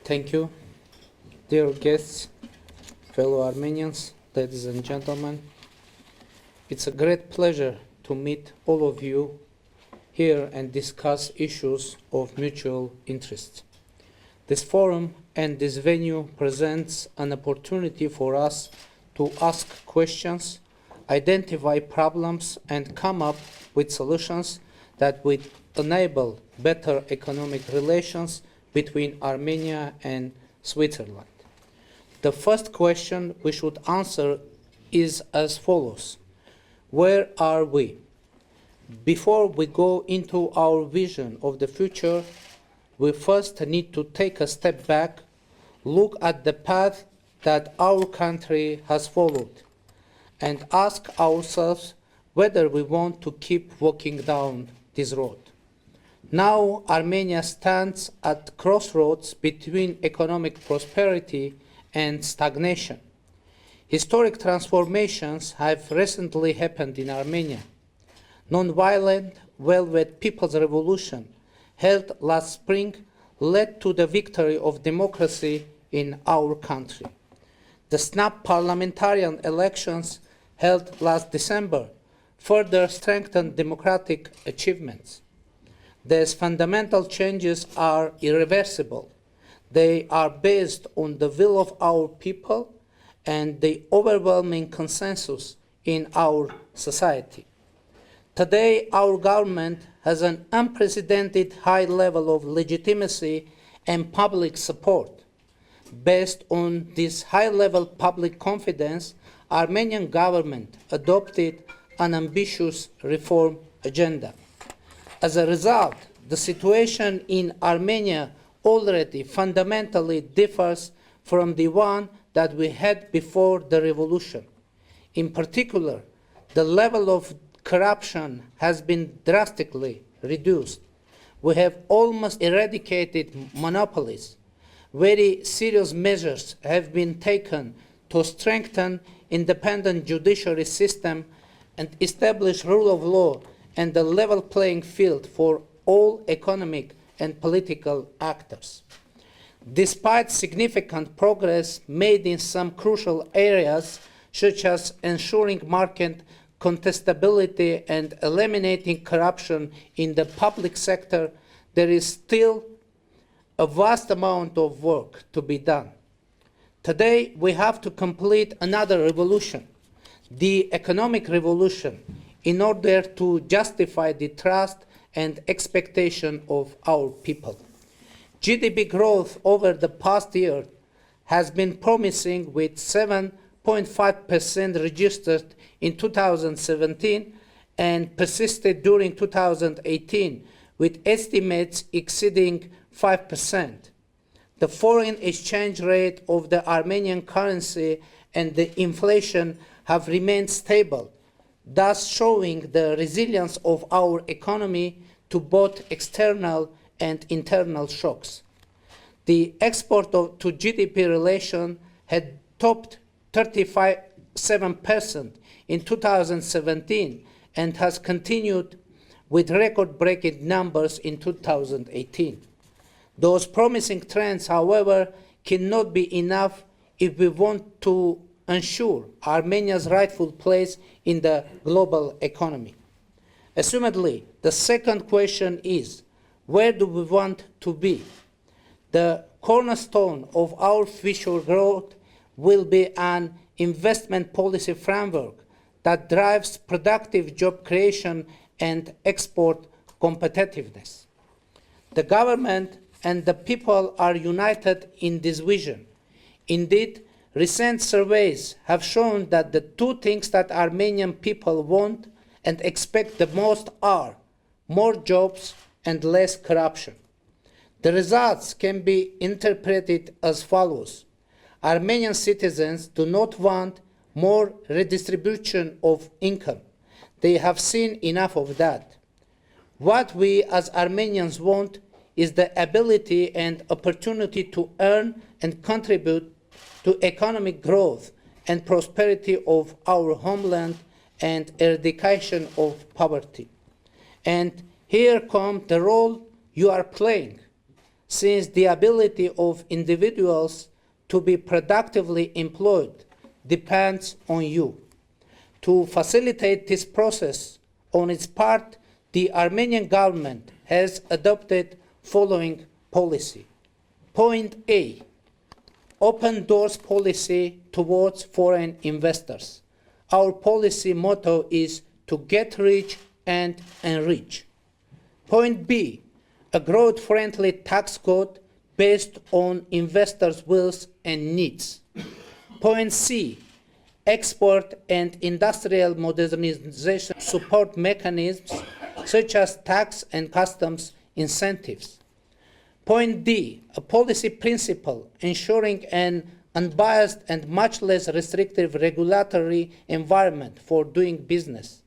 Thank you, dear guests, fellow Armenians, ladies and gentlemen. It's a great pleasure to meet all of you here and discuss issues of mutual interest. This forum and this venue presents an opportunity for us to ask questions, identify problems, and come up with solutions that would enable better economic relations between Armenia and Switzerland. The first question we should answer is as follows. Where are we? Before we go into our vision of the future, we first need to take a step back, look at the path that our country has followed, and ask ourselves whether we want to keep walking down this road. Now Armenia stands at crossroads between economic prosperity and stagnation. Historic transformations have recently happened in Armenia. Non-violent Velvet People's Revolution held last spring led to the victory of democracy in our country. The snap parliamentarian elections held last December further strengthened democratic achievements. These fundamental changes are irreversible. They are based on the will of our people and the overwhelming consensus in our society. Today, our government has an unprecedented high level of legitimacy and public support. Based on this high-level public confidence, Armenian government adopted an ambitious reform agenda. As a result, the situation in Armenia already fundamentally differs from the one that we had before the revolution. In particular, the level of corruption has been drastically reduced. We have almost eradicated monopolies. Very serious measures have been taken to strengthen independent judiciary system and establish rule of law and a level playing field for all economic and political actors. Despite significant progress made in some crucial areas, such as ensuring market contestability and eliminating corruption in the public sector, there is still a vast amount of work to be done. Today, we have to complete another revolution, the economic revolution, in order to justify the trust and expectation of our people. GDP growth over the past year has been promising, with 7.5% registered in 2017 and persisted during 2018, with estimates exceeding 5%. The foreign exchange rate of the Armenian currency and the inflation have remained stable, thus showing the resilience of our economy to both external and internal shocks. The export to GDP relation had topped 37% in 2017 and has continued with record-breaking numbers in 2018. Those promising trends, however, cannot be enough if we want to ensure Armenia's rightful place in the global economy. Assumedly, the second question is, where do we want to be? The cornerstone of our future growth will be an investment policy framework that drives productive job creation and export competitiveness. The government and the people are united in this vision. Indeed, recent surveys have shown that the two things that Armenian people want and expect the most are more jobs and less corruption. The results can be interpreted as follows. Armenian citizens do not want more redistribution of income. They have seen enough of that. What we as Armenians want is the ability and opportunity to earn and contribute to economic growth and prosperity of our homeland and eradication of poverty. And here comes the role you are playing, since the ability of individuals to be productively employed depends on you. To facilitate this process, on its part, the Armenian government has adopted following policy. Point A, open doors policy towards foreign investors. Our policy motto is to get rich and enrich. Point B, a growth-friendly tax code based on investors' wills and needs. Point C, export and industrial modernization support mechanisms such as tax and customs incentives. Point D, a policy principle ensuring an unbiased and much less restrictive regulatory environment for doing business.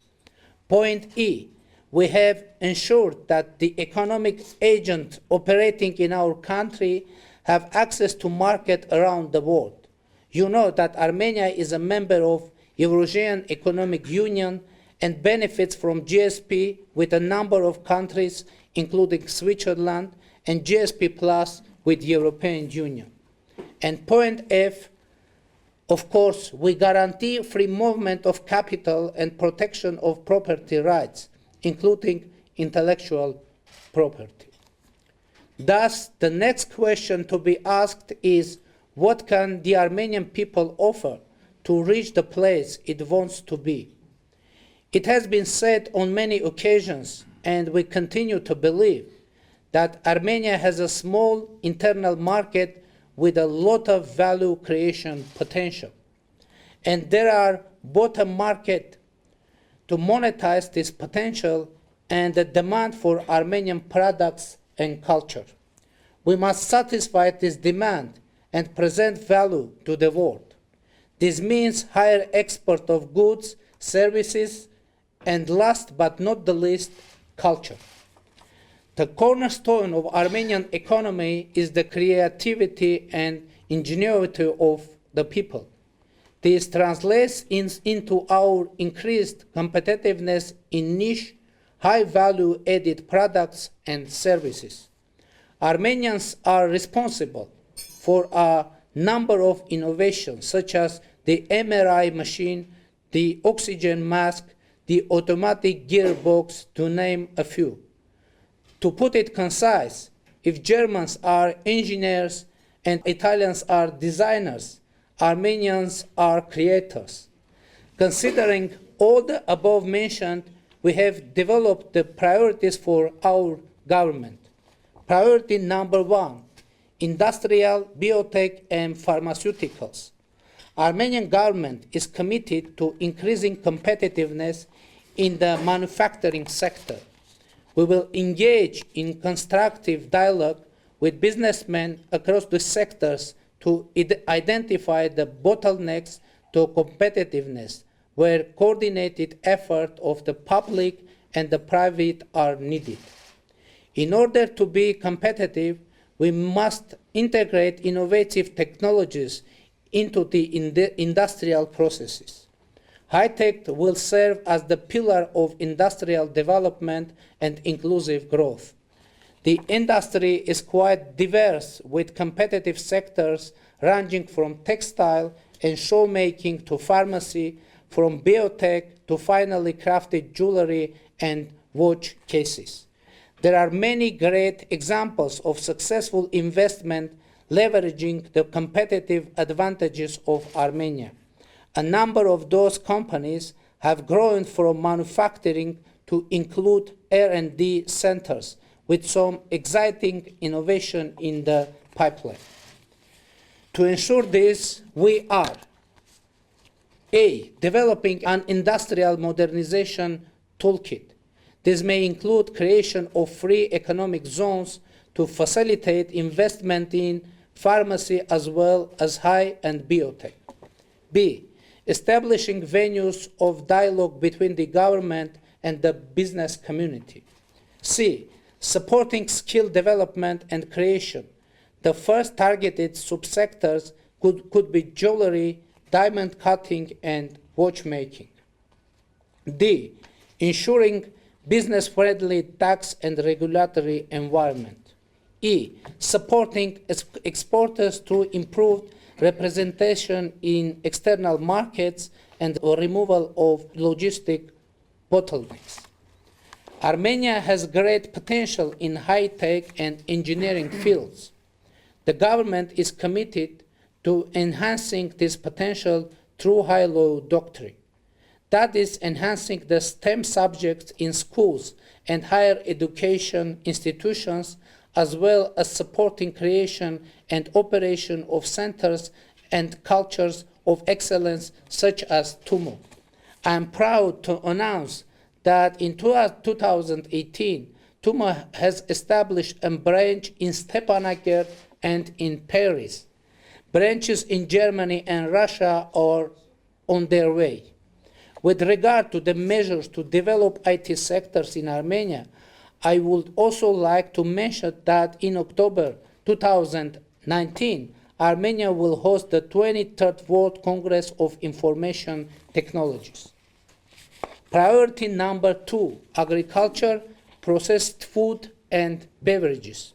Point E, we have ensured that the economic agents operating in our country have access to market around the world. You know that Armenia is a member of Eurasian Economic Union and benefits from GSP with a number of countries, including Switzerland, and GSP Plus with the European Union. And point F, of course, we guarantee free movement of capital and protection of property rights, including intellectual property. Thus, the next question to be asked is, what can the Armenian people offer to reach the place it wants to be? It has been said on many occasions, and we continue to believe, that Armenia has a small internal market with a lot of value creation potential. And there are both a market to monetize this potential and the demand for Armenian products and culture. We must satisfy this demand and present value to the world. This means higher export of goods, services, and last but not the least, culture. The cornerstone of Armenian economy is the creativity and ingenuity of the people. This translates into our increased competitiveness in niche, high-value added products and services. Armenians are responsible for a number of innovations, such as the MRI machine, the oxygen mask, the automatic gearbox, to name a few. To put it concise, if Germans are engineers and Italians are designers, Armenians are creators. Considering all the above mentioned, we have developed the priorities for our government. Priority number 1, industrial, biotech, and pharmaceuticals. Armenian government is committed to increasing competitiveness in the manufacturing sector. We will engage in constructive dialogue with businessmen across the sectors to identify the bottlenecks to competitiveness, where coordinated effort of the public and the private are needed. In order to be competitive, we must integrate innovative technologies into the industrial processes. High-tech will serve as the pillar of industrial development and inclusive growth. The industry is quite diverse, with competitive sectors ranging from textile and shoemaking to pharmacy, from biotech to finely crafted jewelry and watch cases. There are many great examples of successful investment leveraging the competitive advantages of Armenia. A number of those companies have grown from manufacturing to include R&D centers, with some exciting innovation in the pipeline. To ensure this, we are A, developing an industrial modernization toolkit. This may include creation of free economic zones to facilitate investment in pharmacy as well as high and biotech. B, establishing venues of dialogue between the government and the business community. C, supporting skill development and creation. The first targeted subsectors could be jewelry, diamond cutting, and watchmaking. D, ensuring business-friendly tax and regulatory environment. E. Supporting exporters through improved representation in external markets and removal of logistic bottlenecks. Armenia has great potential in high-tech and engineering fields. The government is committed to enhancing this potential through high-law doctrine. That is, enhancing the STEM subjects in schools and higher education institutions, as well as supporting creation and operation of centers and cultures of excellence such as TUMO. I am proud to announce that in 2018, TUMO has established a branch in Stepanakert and in Paris. Branches in Germany and Russia are on their way. With regard to the measures to develop IT sectors in Armenia, I would also like to mention that in October 2019, Armenia will host the 23rd World Congress of Information Technologies. Priority number 2, agriculture, processed food, and beverages.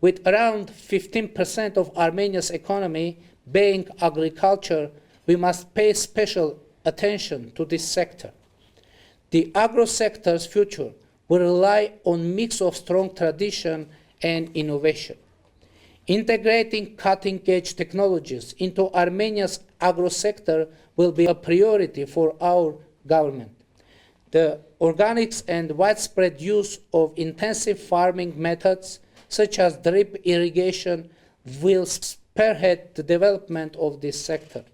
With around 15% of Armenia's economy being agriculture, we must pay special attention to this sector. The agro sector's future will rely on a mix of strong tradition and innovation. Integrating cutting-edge technologies into Armenia's agro sector will be a priority for our government. The organics and widespread use of intensive farming methods, such as drip irrigation, will spearhead the development of this sector.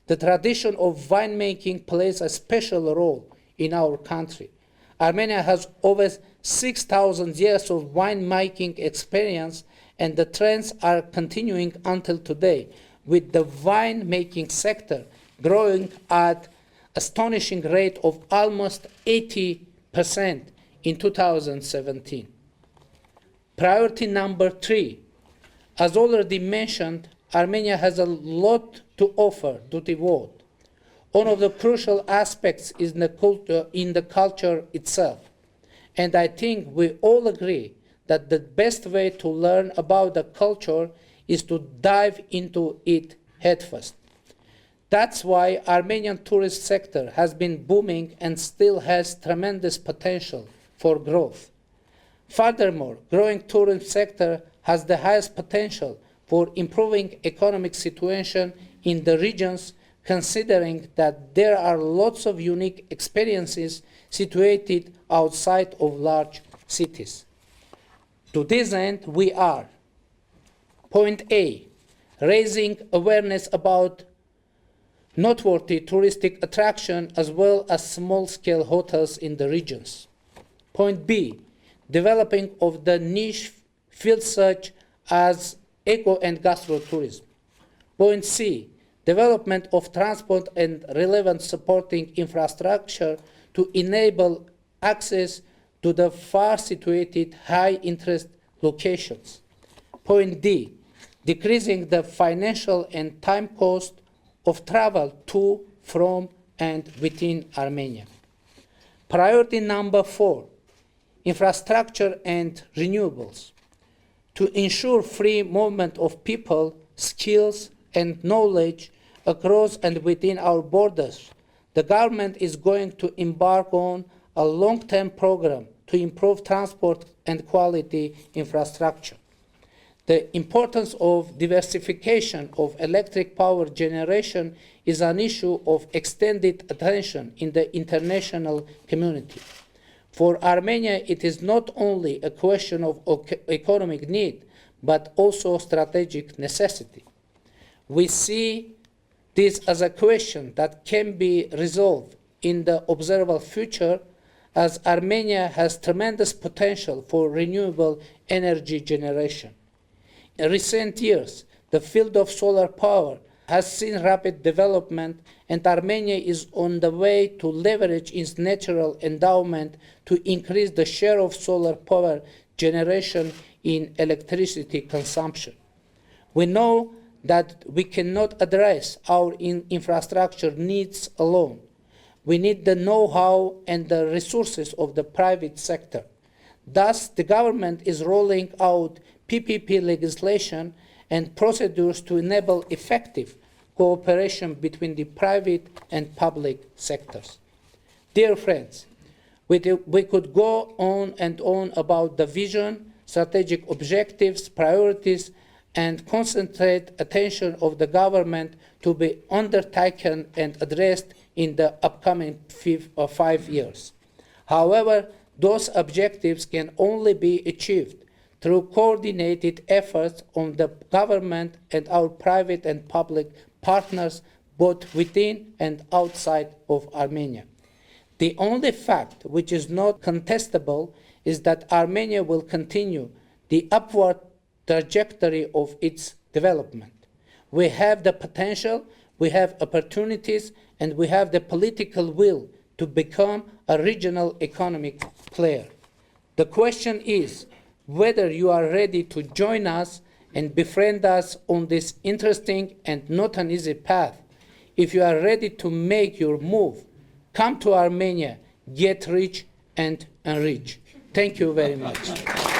The tradition of winemaking plays a special role in our country. Armenia has over 6,000 years of winemaking experience, and the trends are continuing until today, with the winemaking sector growing at astonishing rate of almost 80% in 2017. Priority number 3, as already mentioned, Armenia has a lot to offer to the world. One of the crucial aspects is in the culture itself. And I think we all agree that the best way to learn about the culture is to dive into it headfirst. That's why Armenian tourist sector has been booming and still has tremendous potential for growth. Furthermore, growing tourism sector has the highest potential for improving economic situation in the regions, considering that there are lots of unique experiences situated outside of large cities. To this end, we are, point A, raising awareness about noteworthy touristic attraction as well as small-scale hotels in the regions. Point B, developing of the niche field such as eco and gastro-tourism. Point C, development of transport and relevant supporting infrastructure to enable access to the far-situated high-interest locations. Point D, decreasing the financial and time cost of travel to, from, and within Armenia. Priority number 4, infrastructure and renewables. To ensure free movement of people, skills, and knowledge across and within our borders, the government is going to embark on a long-term program to improve transport and quality infrastructure. The importance of diversification of electric power generation is an issue of extended attention in the international community. For Armenia, it is not only a question of economic need, but also strategic necessity. We see this as a question that can be resolved in the observable future, as Armenia has tremendous potential for renewable energy generation. In recent years, the field of solar power has seen rapid development, and Armenia is on the way to leverage its natural endowment to increase the share of solar power generation in electricity consumption. We know that we cannot address our infrastructure needs alone, We need the know-how and the resources of the private sector. Thus, the government is rolling out PPP legislation and procedures to enable effective cooperation between the private and public sectors. Dear friends, we could go on and on about the vision, strategic objectives, priorities, and concentrate attention of the government to be undertaken and addressed in the upcoming 5 years. However, those objectives can only be achieved through coordinated efforts on the government and our private and public partners, both within and outside of Armenia. The only fact which is not contestable is that Armenia will continue the upward trajectory of its development. We have the potential, we have opportunities, and we have the political will to become a regional economic player. The question is whether you are ready to join us and befriend us on this interesting and not an easy path. If you are ready to make your move, come to Armenia, get rich and enrich. Thank you very much.